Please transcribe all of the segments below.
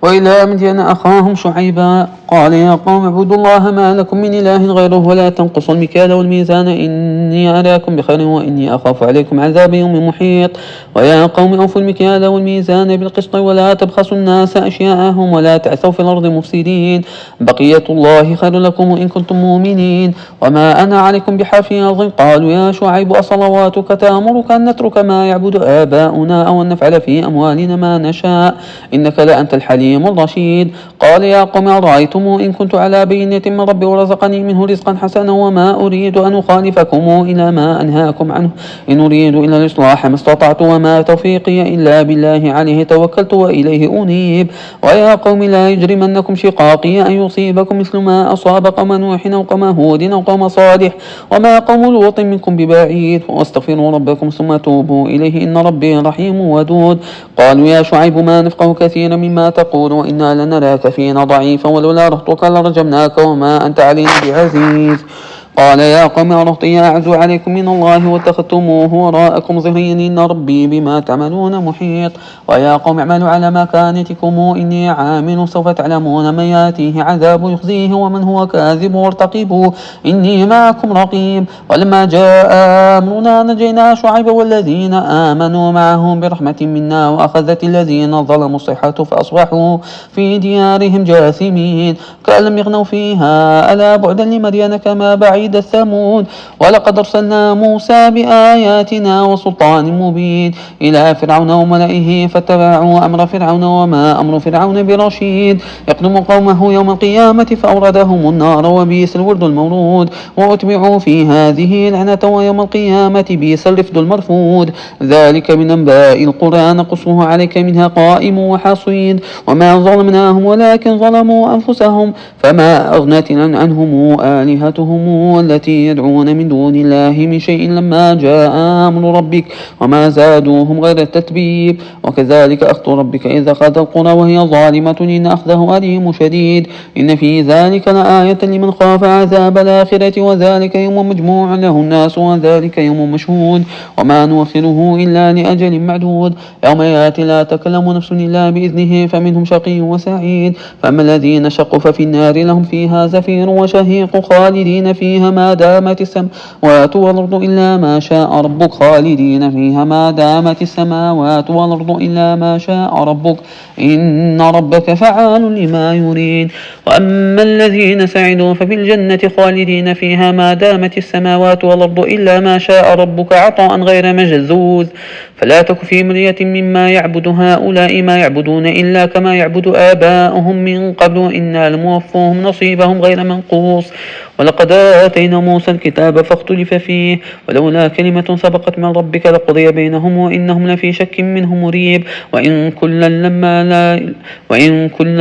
وإلى مدين أخاهم شعيبا قال يا قوم اعبدوا الله ما لكم من إله غيره ولا تنقصوا المكيال والميزان إني أراكم بخير وإني أخاف عليكم عذاب يوم محيط. ويا قوم أوفوا المكيال والميزان بالقسط ولا تبخسوا الناس أشياءهم ولا تعثوا في الأرض مفسدين. بقية الله خير لكم إن كنتم مؤمنين وما أنا عليكم بحفيظ. قالوا يا شعيب أصلواتك تأمرك أن نترك ما يعبد آباؤنا أو أن نفعل في أموالنا ما نشاء إنك لأنت الحليم الرشيد. قال يا قوم أرأيتم إن كنت على بينة من ربي ورزقني منه رزقا حسنا وما أريد أن أخالفكم إلى ما أنهاكم عنه إن أريد إلا الإصلاح ما استطعت وما توفيقي إلا بالله عليه توكلت وإليه أنيب. ويا قوم لا يجرمنكم شقاقي أن يصيبكم مثل ما أصاب قوم نوح أو قوم هود أو قوم صالح وما قوم لوط منكم ببعيد واستغفروا ربكم ثم توبوا إليه إن ربي رحيم ودود. قالوا يا شعيب ما نفقه كثيرا مما تقول وإنا لنراك فينا ضعيفا ولولا رهطك لرجمناك وما أنت علينا بعزيز. قال يا قوم أرهطي أعز عليكم من الله واتخذتموه وراءكم ظهريا إن ربي بما تعملون محيط. ويا قوم اعملوا على مكانتكم إني عامل سوف تعلمون من ياتيه عذاب يخزيه ومن هو كاذب وارتقبوا إني معكم رقيب. ولما جاء أمرنا نجينا شعيب والذين آمنوا معه برحمة منا وأخذت الذين ظلموا الصيحة فأصبحوا في ديارهم جاثمين كأن لم يغنوا فيها ألا بعدا لمدين كما بعيد الثمود. ولقد أرسلنا موسى بآياتنا وسلطان مبين إلى فرعون وملئه فاتبعوا أمر فرعون وما أمر فرعون برشيد يقدم قومه يوم القيامة فأوردهم النار وبئس الورد المورود وأتبعوا في هذه لعنة ويوم القيامة بئس الرفد المرفود. ذلك من أنباء القرى نقصه عليك منها قائم وحصيد. وما ظلمناهم ولكن ظلموا أنفسهم فما أغنت عنهم آلهتهم التي يدعون من دون الله من شيء لما جاء أمر ربك وما زادوهم غير التتبيب. وكذلك أخذ ربك إذا أخذ القرى وهي ظالمة إن أخذه أليم شديد إن في ذلك لآية لمن خاف عذاب الآخرة وذلك يوم مجموع له الناس وذلك يوم مشهود وما نوخره إلا لأجل معدود. يوم يأتي لا تكلم نفس إلا بإذنه فمنهم شقي وسعيد. فأما الذين شقوا ففي النار لهم فيها زفير وشهيق خالدين فيها ما دامت السماوات والأرض إلا ما شاء ربك خالدين فيها ما دامت السماوات والأرض إلا ما شاء ربك إن ربك فعال لما يريد. وأما الذين سعدوا ففي الجنة خالدين فيها ما دامت السماوات والأرض إلا ما شاء ربك عطاء غير مجزوز. فلا تك في مرية مما يعبد هؤلاء ما يعبدون إلا كما يعبد آباؤهم من قبل إنا لموفوهم نصيبهم غير منقوص. ولقد آتينا موسى الكتاب فاختلف فيه ولولا كلمة سبقت من ربك لقضي بينهم وإنهم لفي شك منه مريب. وإن كلا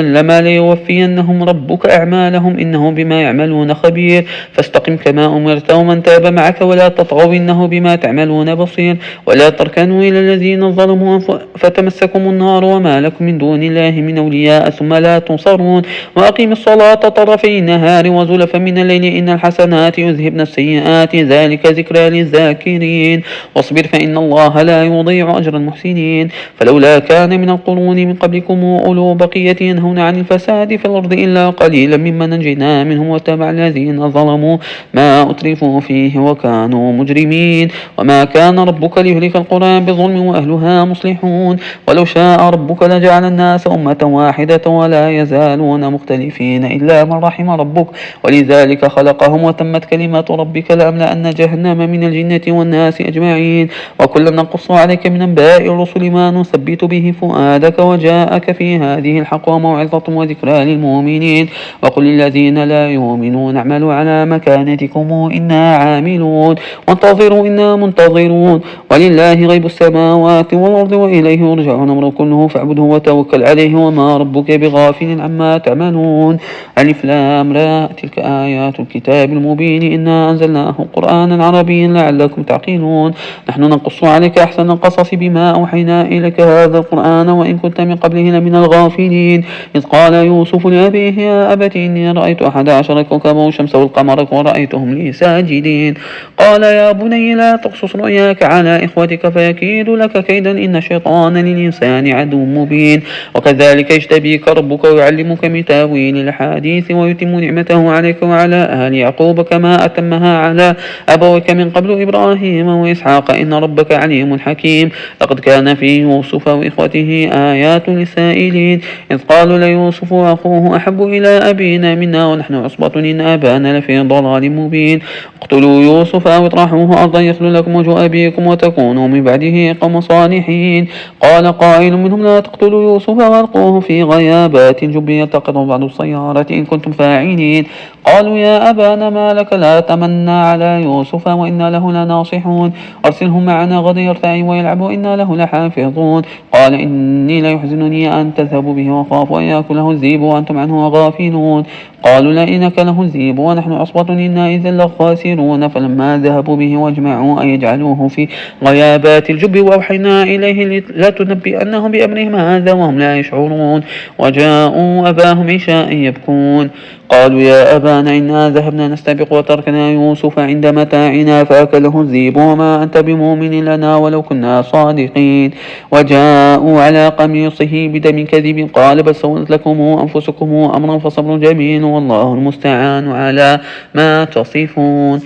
لما ليوفينهم ربك أعمالهم إنه بما يعملون خبير. فاستقم كما أمرت ومن تاب معك ولا تطغوا إنه بما تعملون بصير. ولا تركنوا إلى الذين ظلموا فتمسكم النار وما لكم من دون الله من أولياء ثم لا تنصرون. وأقيم الصلاة طرفي النهار وزلفا من الليل إن الحسنات يذهبن السيئات ذلك ذكرى للذاكرين. واصبر فإن الله لا يضيع أجر المحسنين. فلولا كان من القرون من قبلكم أولو بقية ينهون عن الفساد في الأرض إلا قليلا ممن نجينا منهم واتبع الذين ظلموا ما أترفوا فيه وكانوا مجرمين. وما كان ربك ليهلك القرى بظلم وأهلها مصلحون. ولو شاء ربك لجعل الناس أمة واحدة ولا يزالون مختلفين إلا من رحم ربك ولذلك خلقهم وتمت كلمة ربك لأملأن جهنم من الجنة والناس أجمعين. وكلا نقص عليك من أنباء الرسل ما نثبت به فؤادك وجاءك في هذه الحق وموعظة وذكرى للمؤمنين. وقل للذين لا يؤمنون اعملوا على مكانتكم إنا عاملون وانتظروا إنا منتظرون. ولله غيب السماوات والأرض وإليه يرجع الأمر كله فاعبده وتوكل عليه وما ربك بغافل عما تعملون. ألف لام را تلك آيات الكتاب المبين مبين إنا أنزلناه قرآنا عربيا لعلكم تعقلون نحن نقص عليك أحسن القصص بما أوحينا إليك هذا القرآن وإن كنت من قبله لمن الغافلين إذ قال يوسف لأبيه يا أبت إني رأيت 11 كوكبا والشمس والقمر ورأيتهم لي ساجدين قال يا بني لا تقصص رؤياك على إخوتك فيكيد لك كيدا إن الشيطان للإنسان عدو مبين وكذلك يجتبيك ربك ويعلمك من تاويل الحديث ويتم نعمته عليك وعلى آل يعقوب كما أتمها على أبوك من قبل إبراهيم وإسحاق إن ربك عليم حكيم لقد كان في يوسف وإخوته آيات للسائلين إذ قالوا ليوسف وأخوه أحب إلى أبينا منا ونحن عصبة إن أبانا لفي ضلال مبين اقتلوا يوسف أو اطرحوه أرضا يخل لكم وجه أبيكم وتكونوا من بعده قوم صالحين قال قائل منهم لا تقتلوا يوسف والقوه في غيابات الجب يلتقط بعض السيارة إن كنتم فاعلين قالوا يا أبانا ما لك لا تمنى على يوسف وإنا له لناصحون أرسله معنا غدا يرتعي ويلعب وإنا له لحافظون قال إني ليحزنني أن تذهبوا به وخاف أن يأكله الذئب وأنتم عنه غافلون قالوا لئنك له الذئب ونحن عصبة إنا إذا لخاسرون فلما ذهبوا به واجمعوا أن يجعلوه في غيابات الجب وأوحينا إليه لتنبئنهم بأمرهم هذا وهم لا يشعرون وجاءوا أباهم عشاء يبكون قالوا يا أبانا إنا ذهبنا نستبق وتركنا يوسف عند متاعنا فأكله الذئب وما أنت بمؤمن لنا ولو كنا صادقين وجاءوا على قميصه بدم كذب قال بل سولت لكم أنفسكم أمرا فصبر جميل والله المستعان على ما تصفون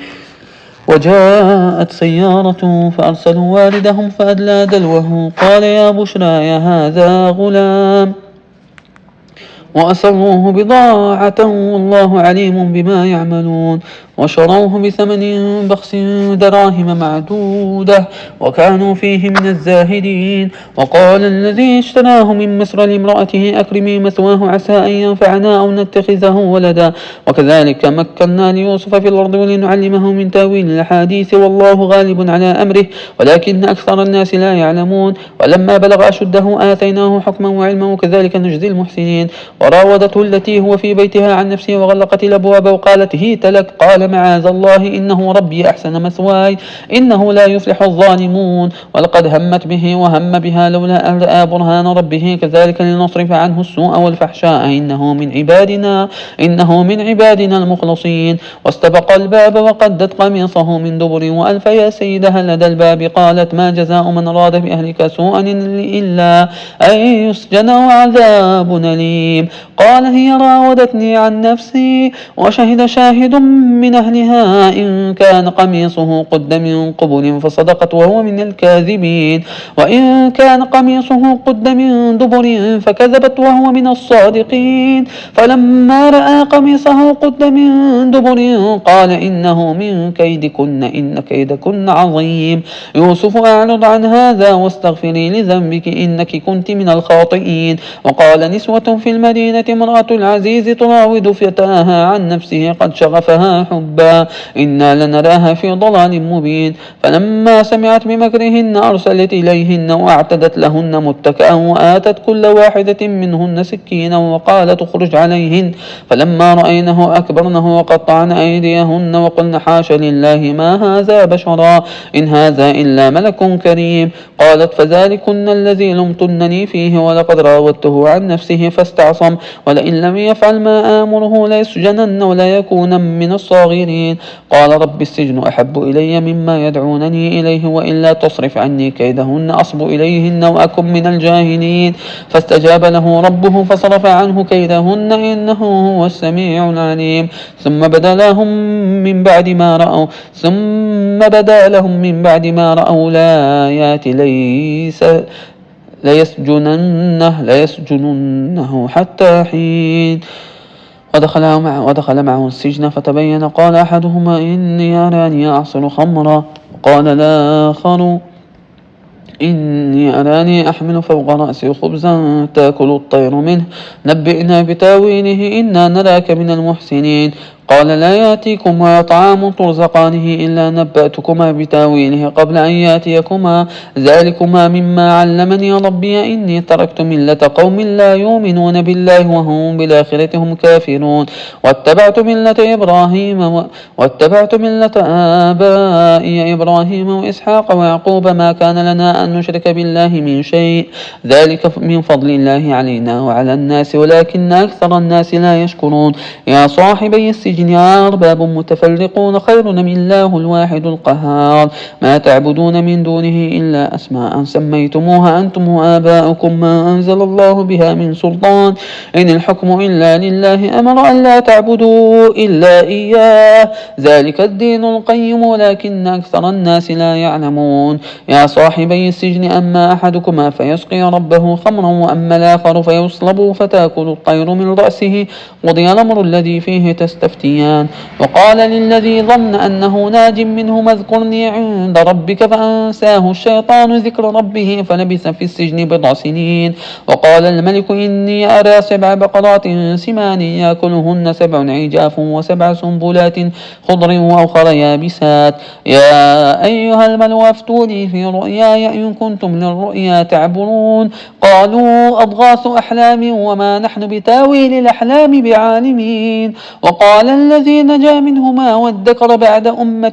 وجاءت سيارة فأرسلوا والدهم فأدلى دلوه قال يا بشرى يا هذا غلام وأسروه بضاعة والله عليم بما يعملون وشروه بثمن بخس دراهم معدودة وكانوا فيه من الزاهدين وقال الذي اشتراه من مصر لامرأته أكرمي مثواه عسى أن ينفعنا أو نتخذه ولدا وكذلك مكنا ليوسف في الأرض ولنعلمه من تاويل الأحاديث والله غالب على أمره ولكن أكثر الناس لا يعلمون ولما بلغ أشده آتيناه حكما وعلما وكذلك نجزي المحسنين وراودته التي هو في بيتها عن نفسه وغلقت الأبواب وقالت هيت لك قال معاذ الله إنه ربي أحسن مثواي إنه لا يفلح الظالمون ولقد همت به وهم بها لولا أن رأى برهان ربه كذلك لنصرف عنه السوء والفحشاء إنه من عبادنا المخلصين واستبق الباب وقدت قميصه من دبر وألف يا سيدها لدى الباب قالت ما جزاء من أراد بأهلك سوءا إلا أن يسجن وعذاب أليم قال هي راودتني عن نفسي وشهد شاهد من أهلها إن كان قميصه قد من قبل فصدقت وهو من الكاذبين وإن كان قميصه قد من دبر فكذبت وهو من الصادقين فلما رأى قميصه قد من دبر قال إنه من كيدكن إن كيدكن عظيم يوسف أعرض عن هذا واستغفري لذنبك إنك كنت من الخاطئين وقال نسوة في المدينة امرأة العزيز تراود فتاها عن نفسه قد شغفها حبا إنا لنراها في ضلال مبين فلما سمعت بمكرهن أرسلت إليهن وأعتدت لهن متكئا وآتت كل واحدة منهن سكينا وقالت اخرج عليهن فلما رأينه أكبرنه وقطعن أيديهن وقلن حاش لله ما هذا بشرا إن هذا إلا ملك كريم قالت فذلكن الذي لمتنني فيه ولقد راودته عن نفسه فاستعصم ولئن لم يفعل ما آمره ليسجنن ولا يكون من الصاغرين قال رب السجن أحب إلي مما يدعونني إليه وإلا تصرف عني كيدهن أصب إليهن وأكن من الجاهلين فاستجاب له ربه فصرف عنه كيدهن إنه هو السميع العليم ثم بدا لهم من بعد ما رأوا الآيات ليسجننه حتى حين ودخل معه السجن فتبين قال أحدهما إني أراني أعصر خمرا وقال الآخر إني أراني أحمل فوق رأسي خبزا تأكل الطير منه نبئنا بتاويله إنا نراك من المحسنين قال لا يأتيكما طعام ترزقانه إلا نبأتكما بتاويله قبل أن يأتيكما ذلكما مما علمني ربي إني تركت ملة قوم لا يؤمنون بالله وهم بالآخرة هم كافرون واتبعت ملة آبائي إبراهيم وإسحاق ويعقوب ما كان لنا أن نشرك بالله من شيء ذلك من فضل الله علينا وعلى الناس ولكن أكثر الناس لا يشكرون يا صاحبي السجن أرباب متفرقون خير من الله الواحد القهار ما تعبدون من دونه إلا أسماء سميتموها أنتم وآباؤكم ما أنزل الله بها من سلطان إن الحكم إلا لله أمر أن لا تعبدوا إلا إياه ذلك الدين القيم ولكن أكثر الناس لا يعلمون يا صاحبي السجن أما أحدكما فيسقي ربه خمرا وأما الآخر فيصلب فتأكل الطير من رأسه قضي الأمر الذي فيه تستفتيان وقال للذي ظن أنه ناج منهما اذكرني عند ربك فأنساه الشيطان ذكر ربه فلبث في السجن بضع سنين وقال الملك إني أرى 7 بقرات سمان يأكلهن 7 عجاف و7 سنبلات خضر وأخر يابسات يا أيها الملو أفتوني في رؤياي إن كنتم للرؤيا تعبرون قالوا أضغاث أحلام وما نحن بتاويل الأحلام بعالمين وقال الذي نجا منهما وادكر بعد أمة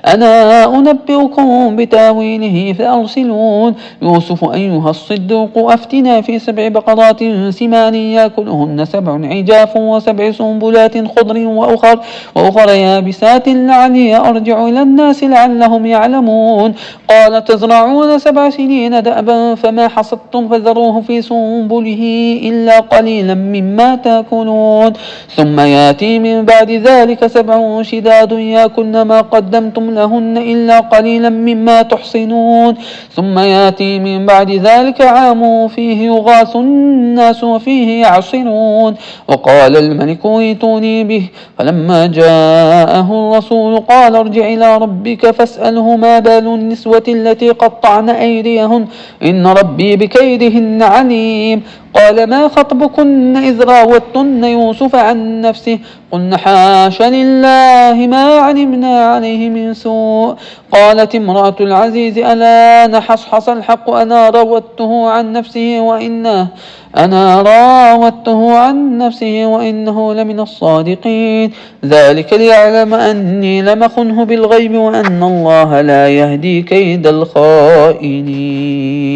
أنا أنبئكم بتاويله فأرسلون يوسف أيها الصديق أفتنا في 7 بقرات سمان يأكلهن 7 عجاف و7 سنبلات خضر وأخر يابسات لعلي أرجع إلى الناس لعلهم يعلمون قال تزرعون 7 سنين دأبا فما حصدتم فذروه في سنبله إلا قليلا مما تأكلون ثم يأتي من بعد ذلك 7 شداد يأكلن ما قدمتم لهن إلا قليلا مما تحصنون ثم يأتي من بعد ذلك عام فيه يغاث الناس وفيه يعصرون وقال الملك ائتوني به فلما جاءه الرسول قال ارجع إلى ربك فاسأله ما بال النسوة التي قطعن أيديهن إن ربي بكيدهن عليم قال ما خطبكن إذ راوتن يوسف عن نفسه قلن حاش لله ما علمنا عليه من سوء قالت امرأة العزيز ألا نحصحص الحق أنا راودته عن نفسه وإنه لمن الصادقين ذلك ليعلم أني لم أخنه بالغيب وأن الله لا يهدي كيد الخائنين.